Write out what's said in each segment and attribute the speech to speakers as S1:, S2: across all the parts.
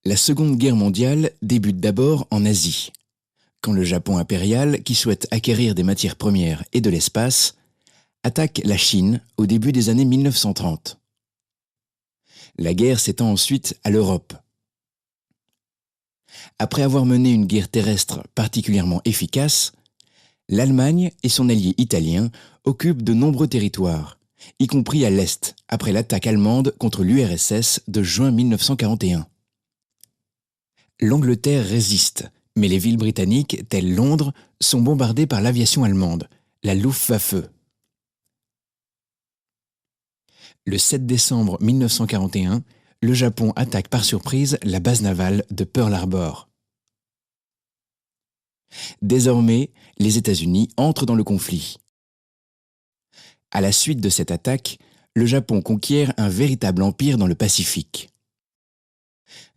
S1: La Seconde Guerre mondiale débute d'abord en Asie, quand le Japon impérial, qui souhaite acquérir des matières premières et de l'espace, attaque la Chine au début des années 1930. La guerre s'étend ensuite à l'Europe. Après avoir mené une guerre terrestre particulièrement efficace, l'Allemagne et son allié italien occupent de nombreux territoires, y compris à l'Est, après l'attaque allemande contre l'URSS de juin 1941. L'Angleterre résiste, mais les villes britanniques, telles Londres, sont bombardées par l'aviation allemande, la Luftwaffe. Le 7 décembre 1941, le Japon attaque par surprise la base navale de Pearl Harbor. Désormais, les États-Unis entrent dans le conflit. À la suite de cette attaque, le Japon conquiert un véritable empire dans le Pacifique.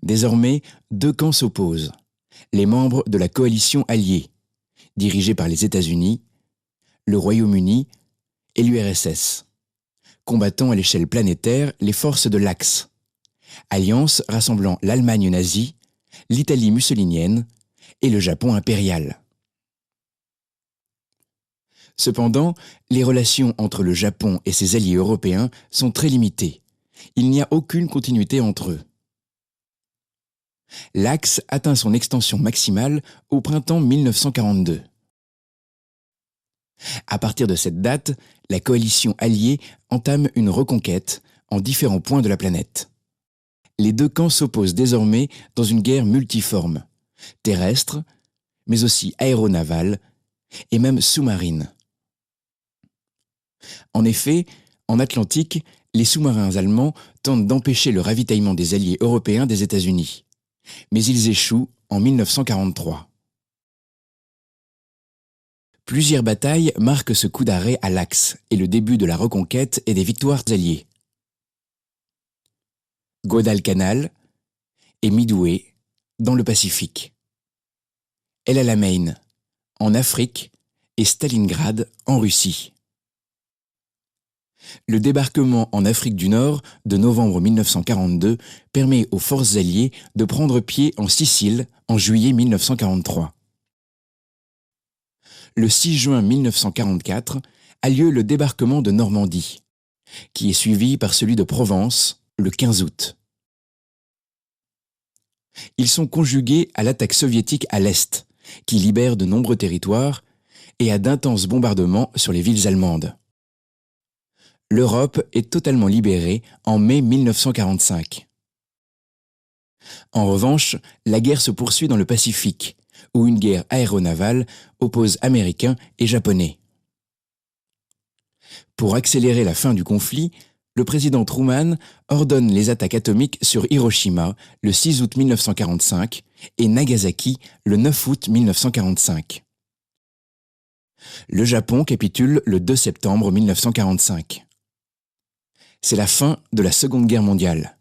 S1: Désormais, deux camps s'opposent. Les membres de la coalition alliée, dirigée par les États-Unis, le Royaume-Uni et l'URSS, combattant à l'échelle planétaire les forces de l'Axe, alliance rassemblant l'Allemagne nazie, l'Italie mussolinienne et le Japon impérial. Cependant, les relations entre le Japon et ses alliés européens sont très limitées. Il n'y a aucune continuité entre eux. L'Axe atteint son extension maximale au printemps 1942. À partir de cette date, la coalition alliée entame une reconquête en différents points de la planète. Les deux camps s'opposent désormais dans une guerre multiforme, terrestre, mais aussi aéronavale et même sous-marine. En effet, en Atlantique, les sous-marins allemands tentent d'empêcher le ravitaillement des alliés européens des États-Unis, mais ils échouent en 1943. Plusieurs batailles marquent ce coup d'arrêt à l'Axe et le début de la reconquête et des victoires alliées. Guadalcanal et Midway, dans le Pacifique. El Alamein, en Afrique, et Stalingrad, en Russie. Le débarquement en Afrique du Nord de novembre 1942 permet aux forces alliées de prendre pied en Sicile en juillet 1943. Le 6 juin 1944 a lieu le débarquement de Normandie, qui est suivi par celui de Provence le 15 août. Ils sont conjugués à l'attaque soviétique à l'Est, qui libère de nombreux territoires, et à d'intenses bombardements sur les villes allemandes. L'Europe est totalement libérée en mai 1945. En revanche, la guerre se poursuit dans le Pacifique, où une guerre aéronavale oppose Américains et Japonais. Pour accélérer la fin du conflit, le président Truman ordonne les attaques atomiques sur Hiroshima le 6 août 1945 et Nagasaki le 9 août 1945. Le Japon capitule le 2 septembre 1945. C'est la fin de la Seconde Guerre mondiale.